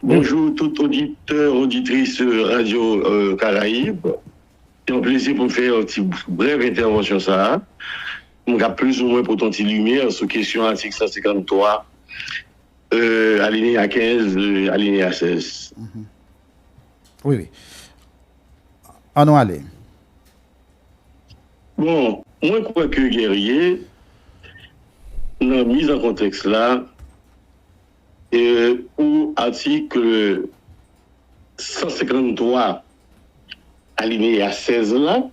Bonjour tout auditeur, auditrice Radio Caraïbe. C'est un plaisir pour faire une petite brève intervention ça. On a plus ou moins pour ton petit lumière sur question article 153, alinéa 15, alinéa 16. Oui. Allons aller. Bon, moi je crois que guerrier, dans la mise en contexte là, pour article 153, alinéa 16 là,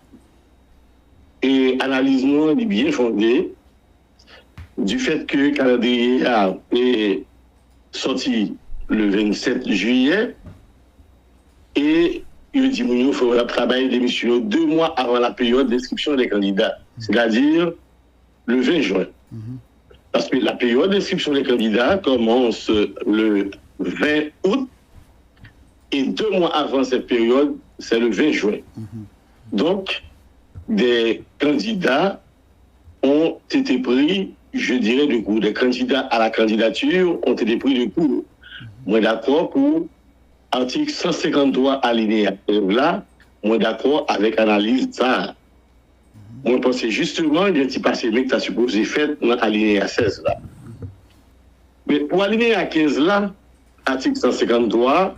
et analyse est bien fondée du fait que le calendrier a été sorti le 27 juillet et il dit qu'il faut le travail d'émission 2 mois avant la période d'inscription des candidats, c'est-à-dire le 20 juin. Parce que la période d'inscription des candidats commence le 20 août et 2 mois avant cette période, c'est le 20 juin. Donc, des candidats ont été pris, je dirais, de court. Des candidats à la candidature ont été pris de court. Moi, d'accord pour article 153 alinéa là, moi, d'accord avec analyse ça. Moi, je pense justement, il y a un petit passé que tu as supposé faire dans alinéa 16 là. Mais pour alinéa 15 là, article 153,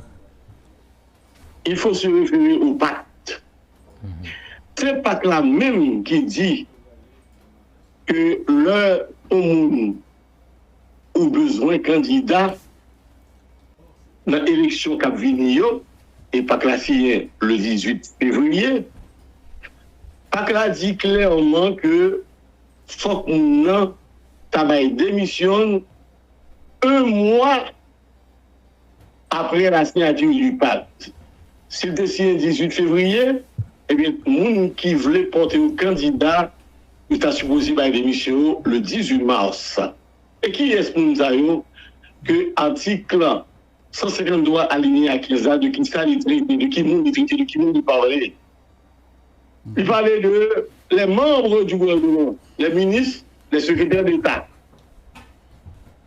il faut se référer au pacte. C'est pas là même qui dit que l'heure au besoin candidat dans l'élection qui vient et pas classé le 18 février, pas là dit clairement que faut qu'on travaille démission 1 mois après la signature du pacte. S'il décide le 18 février, eh bien, les gens qui voulaient porter au candidat, ils sont supposés faire démission le 18 mars. Et qui est-ce que l'article 152 alinéa 15 de qui ça de qui monde traité, de qui monde parlait? Il parlait de les membres du gouvernement, les ministres, les secrétaires d'État.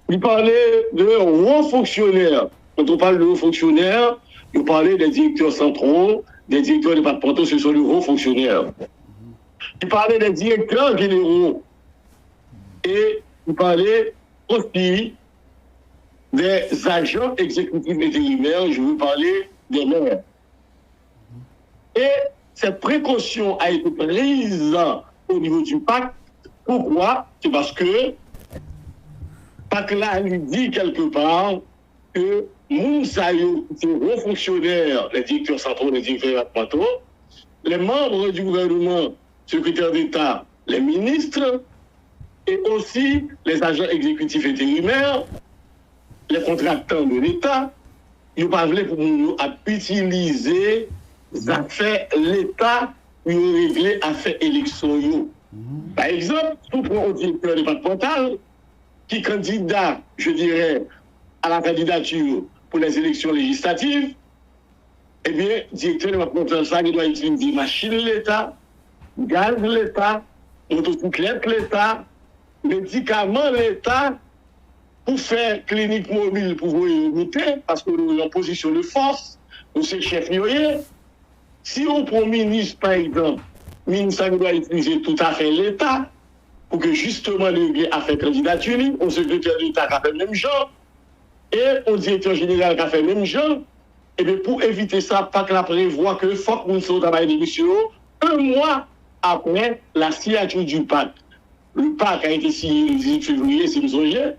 Il parlait de hauts fonctionnaires. Quand on parle de hauts fonctionnaires, il parlait des directeurs centraux, des directeurs départementaux, ce sont les hauts fonctionnaires. Il parlait des directeurs généraux. Et il parlait aussi des agents exécutifs intérimaires, je veux parler des maires. Et cette précaution a été prise au niveau du pacte. Pourquoi? C'est parce que pacte là lui dit quelque part que Mounsayo, les hauts fonctionnaires, les directeurs centraux, les directeurs départementaux, les membres du gouvernement, secrétaires d'État, les ministres, et aussi les agents exécutifs intérimaires, les contractants de l'État, ils ne pas pour nous utiliser les affaires l'État pour régler les affaires élections. Par exemple, pour prendre un directeur départemental qui candidat, je dirais, à la candidature pour les élections législatives, eh bien, le directeur départemental, ça, il doit utiliser machine de l'État, gaz de l'État, motocyclette de l'État, médicaments de l'État, pour faire clinique mobile pour vous éviter, parce que nous sommes en position de force, nous sommes chefs yoyers. Si on prend ministre, par exemple, ministre doit utiliser tout à fait l'État, pour que justement le a fait candidature, au secrétaire d'État qui a fait le même genre, et au directeur général qui a fait le même genre, et bien pour éviter ça, pas que la prévoit que faut que nous soyons travail d'émission 1 mois après la signature du pacte. Le pacte a été signé le 18 février, si vous songez,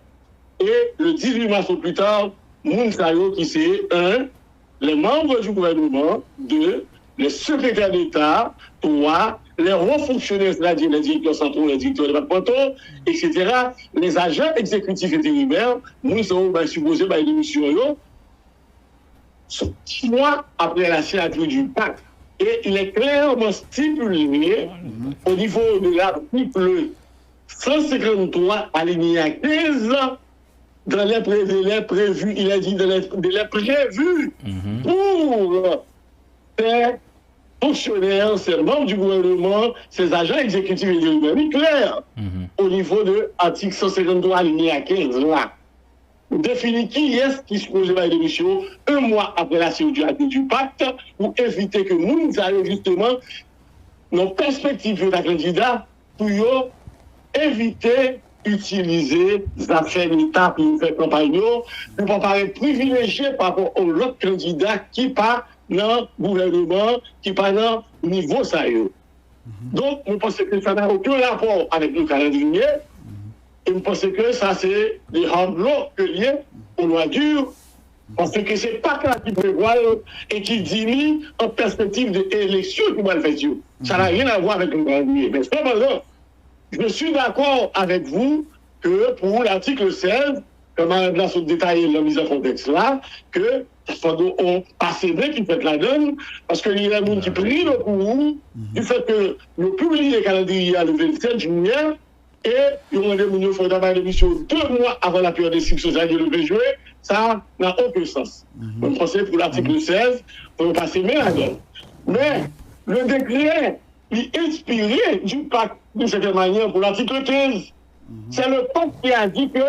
et le 18 mars au plus tard, Mounsayo qui c'est 1, les membres du gouvernement, 2, les secrétaires d'État, 3, les hauts fonctionnaires, c'est-à-dire les directeurs centraux, les directeurs départementaux, etc., les agents exécutifs intérimaires, nous sommes supposés par l'émission 6 mois après la signature du pacte. Et il est clairement stipulé au niveau de l'article 153 alinéa 15 dans les prévus, il a dit dans les prévus pour ces fonctionnaires, ces membres du gouvernement, ces agents exécutifs et clair au niveau de l'article 153 alinéa 15 là. définir qui est-ce qui se pose par démission un mois après la signature du pacte pour éviter que nous allions justement nos perspectives de candidat pour éviter d'utiliser les affaires d'État pour faire campagne, pour ne pas être privilégié par rapport aux autres candidats qui pas dans le gouvernement, qui pas dans le niveau sérieux. Donc, je pense que ça n'a aucun rapport avec le calendrier. Et je pense que ça, c'est des remblots que liés aux lois dures. Parce que ce n'est pas ça qui prévoit et qui dit en perspective de l'élection qui va le faire. Ça n'a rien à voir avec le calendrier. Mais cependant, je suis d'accord avec vous que pour l'article 16, comme Mme Blas a détaillé la mise en contexte là, que on pas cédé qui fait la donne, parce qu'il y a des gens qui prient le courroux du fait que nous publions le calendrier le 27 juillet et ils ont demandé qu'il faut avoir l'émission 2 mois avant la période d'inscription sociale le 20 juillet, ça n'a aucun sens. Donc, c'est pour l'article 16, on va passer mais la donne. Mais le décret est inspiré du pacte d'une certaine manière pour l'article 15. C'est le pacte qui a dit que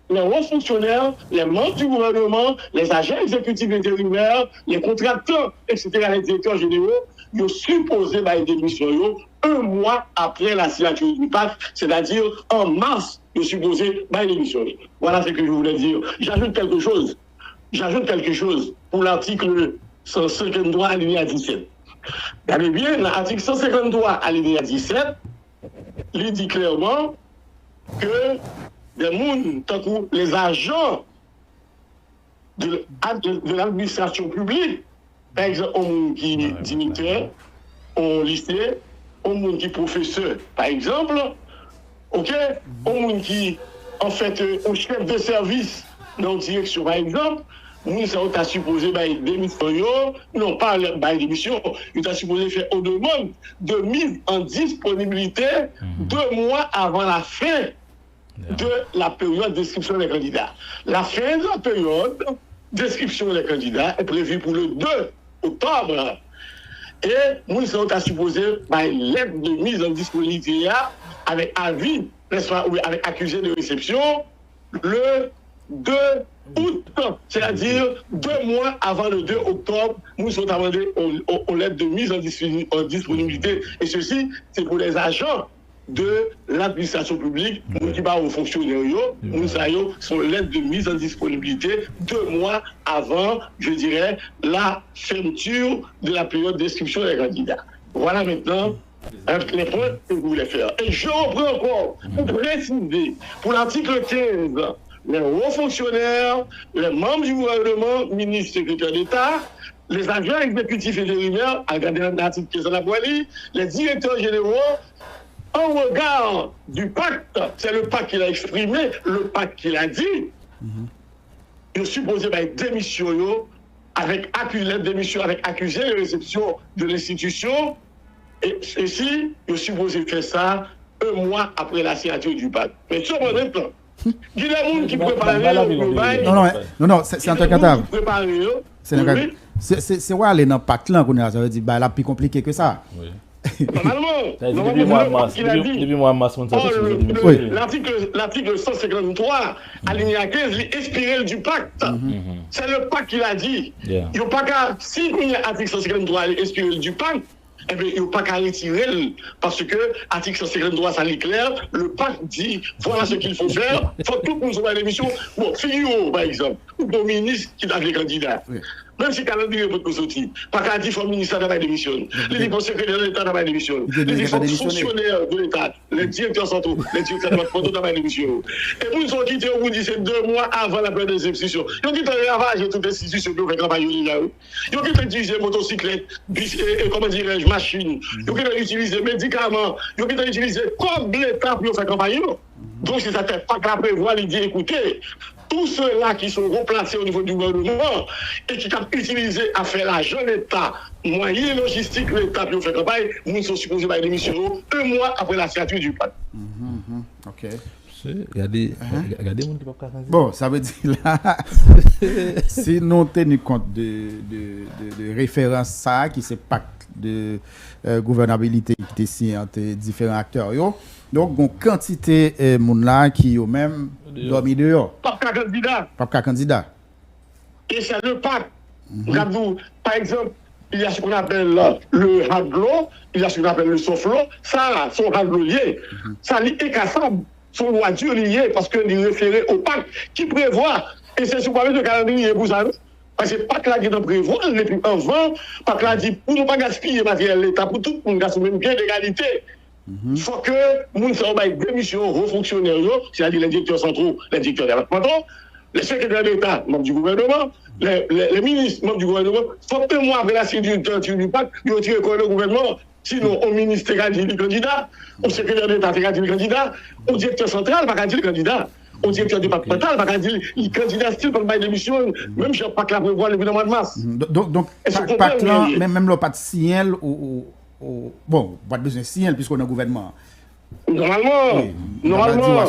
les hauts fonctionnaires, les membres du gouvernement, les agents exécutifs intérimaires, les contracteurs, etc., les directeurs généraux, ils sont supposés avoir des démissions 1 mois après la signature du pacte, c'est-à-dire en mars, ils sont supposés avoir des démissions. Voilà ce que je voulais dire. J'ajoute quelque chose pour l'article 153 alinéa 17. Regardez bien, l'article 153 alinéa 17, il dit clairement que des gens, tant que les agents de l'administration publique, par exemple, on qui est dignitaire, on lycée, on qui est professeur, par exemple, ok, on qui, en fait, un chef de service dans une direction, par exemple, nous sommes supposés démission, non pas démission, nous sommes supposés faire une demande de mise en disponibilité 2 mois avant la fin de la période d'inscription des candidats. La fin de la période d'inscription des candidats est prévue pour le 2 octobre. Et nous sommes supposés lettre de mise en disponibilité avec avis, avec accusé de réception, le 2 août, c'est-à-dire 2 mois avant le 2 octobre, nous sommes demandés aux lettres de mise en disponibilité. Et ceci, c'est pour les agents de l'administration publique, nous qui parlons aux fonctionnaires, nous avons son lettre de mise en disponibilité 2 mois avant, je dirais, la fermeture de la période d'inscription des candidats. Voilà maintenant les points que je voulais faire. Et je reprends encore pour préciser, pour l'article 15, les hauts fonctionnaires, les membres du gouvernement, ministres, secrétaires d'État, les agents exécutifs intérimaires, à regarder l'article 15 de la Boilie, les directeurs généraux, en regard du pacte, c'est le pacte qu'il a exprimé, le pacte qu'il a dit, il est supposé être démission avec accusé de réception de l'institution, et ceci, il est supposé faire ça 1 mois après la signature du pacte. Mais sur le même plan, il y a des gens qui préparent Non, c'est un truc catave. C'est où aller dans le pacte là, ça veut dire, là, plus compliqué que ça. Oui. Depuis mois mars, l'article 153, alinéa 15, l'expirer du pacte. C'est le pacte qu'il a dit. Il n'y a pas qu'à, si l'article 153 expirer du pacte, eh bien, il n'y a pas qu'à retirer, parce que l'article 153, ça l'éclaire, le pacte dit, voilà ce qu'il faut faire, il faut tout pour nous avoir l'émission. Bon, Figaro, par exemple, ou bon ministre qui a les candidats. Même si le calendrier peut sortir, pas qu'à dire qu'il ministre de démission, les différents secrétaires de l'État de démission, les différents fonctionnaires de l'État, les directeurs centraux, les directeurs de démission. Et pour nous sont quittés, on vous dit c'est 2 mois avant la période des institutions. Ils ont quitté ravager toute institution pour faire campagne. Ils ont quitté utiliser motocyclette, comment dirais-je, machine. Ils ont quitté utiliser médicaments. Ils ont quitté utiliser comme l'État pour faire campagne. Donc, si ça ne fait pas qu'à prévoir, il dit écoutez, tous ceux-là qui sont remplacés au niveau du gouvernement et qui ont utilisé à faire l'argent de l'État, moyens logistiques de l'État pour faire campagne, nous sommes supposés avoir des démissions 1 mois après la signature du pacte. Ok. Regardez mon qui va. Bon, ça veut dire là, si nous tenons compte de référence ça, qui c'est pacte de gouvernabilité qui est signé entre différents acteurs, donc une quantité de monde là qui ont même Dormi dehors. Pas qu'un candidat. Pas qu'un candidat. Et c'est le pacte. Regardez-vous, par exemple, il y a ce qu'on appelle le hard law, il y a ce qu'on appelle le soft law. Ça, son hard law lié, ça est incassable. Son loi dure lié parce qu'il est référé au pacte qui prévoit, et c'est sur le calendrier pour ça. Parce que pas que là qui prévoit, depuis avant, pas que là dit pour ne pas gaspiller matériel l'État, pour tout le monde gaspiller même bien d'égalité. Il faut que nous soyons des missions aux fonctionnaires, c'est-à-dire les directeurs centraux, les directeurs départementaux, les secrétaires d'État, membres du gouvernement, les ministres, membres du gouvernement. Il faut que moi, avec la signature du pacte, ils retirent le gouvernement. Sinon, au ministre, il dit le candidat, au secrétaire d'État, il dit le candidat, au directeur central, il dit le candidat. Au directeur départemental, il dit le candidat style pour le d'émission, même si pas que la prévoit le mois de mars. Donc, pas là, même le pas de signal, bon, pas de besoin de signal puisqu'on est au gouvernement. Normalement, oui, normalement.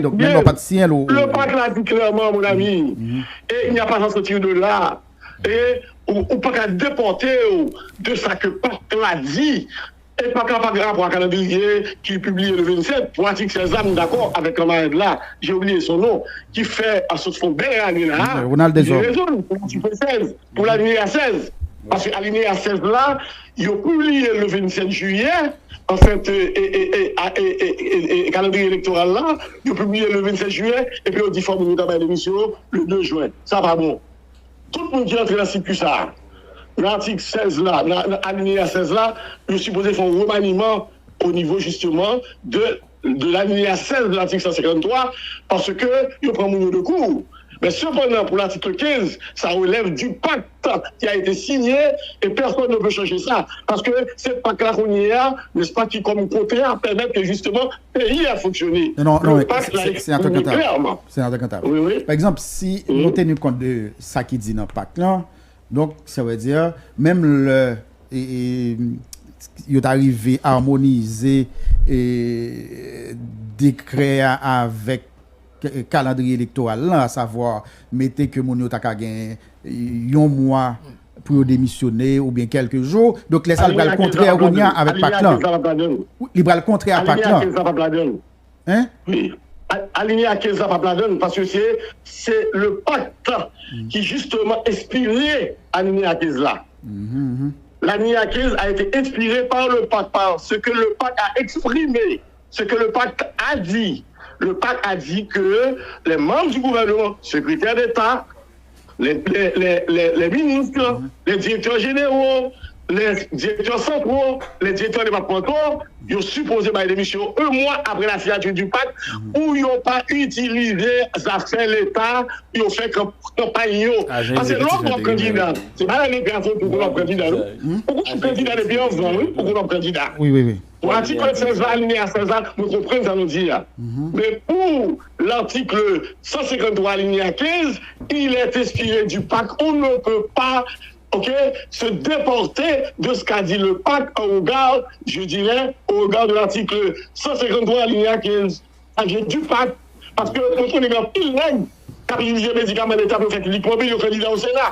Donc, même le pas de signal. Le pacte l'a dit clairement, mon ami. Et il n'y a pas à sortir de là. Et ou pas qu'à déporter de ça que le pacte l'a dit. Et pas qu'à rapport à calendrier qui est publié le 27, pour l'article 16, d'accord, avec un camarade là, j'ai oublié son nom, qui fait à ce fond belle année là. J'ai raison, pour l'article 16, pour l'alinéa 16. Parce qu'à l'alinéa 16 là, ils ont publié le 27 juillet, en fait, et calendrier électoral là, ils ont publié le 27 juillet, et puis ils ont dit forme de l'émission le 2 juin. Ça va bon. Tout le monde qui entre dans ce ça. L'article 16 là, l'alinéa 16 là, je suis supposé faire un remaniement au niveau justement de l'alinéa 16 de l'article 153 parce que il prend mon de cours. Mais cependant, pour l'article 15, ça relève du pacte qui a été signé et personne ne peut changer ça. Parce que c'est pas que la là, n'est-ce pas, qui comme contraire permet que justement le pays a fonctionné. Non, c'est un truc clairement. C'est un truc oui, oui. Par exemple, si nous tenons compte de ça qui dit dans le pacte là, donc, ça veut dire, même le. Il est arrivé à harmoniser décret avec calendrier électoral, là, à savoir, mettez que mon yota a gagné un mois pour démissionner ou bien quelques jours. Donc, laissez le contraire avec pacte là. Il va le contraire à pacte là. Hein? Oui. Aligné à 15 ans parce que c'est le pacte qui justement inspiré aligné à 15 là. L'aligné à 15 a été inspiré par le pacte, par ce que le pacte a exprimé, ce que le pacte a dit. Le pacte a dit que les membres du gouvernement, secrétaires d'État, les ministres, les directeurs généraux, les directeurs centraux, les directeurs départementaux, ils ont supposé par l'émission un mois après la signature du pacte où ils n'ont pas utilisé les affaires de l'État, ils ont fait campagne. Parce que l'autre candidat, c'est pas la négation pour l'autre candidat. Pourquoi le candidat est bien avant, pour l'autre candidat? Oui. Pour l'article 16 alinéa 16 nous comprenons ça nous dit. Mais pour l'article 153 alinéa 15, il est inspiré du pacte. On ne peut pas se déporter de ce qu'a dit le pacte au regard, je dirais, au regard de l'article 153 alinéa 15. Du pacte, parce que nous sommes pile nègre, car il y a des médicaments d'État pour faire cliniquement, mais il y a candidat au Sénat.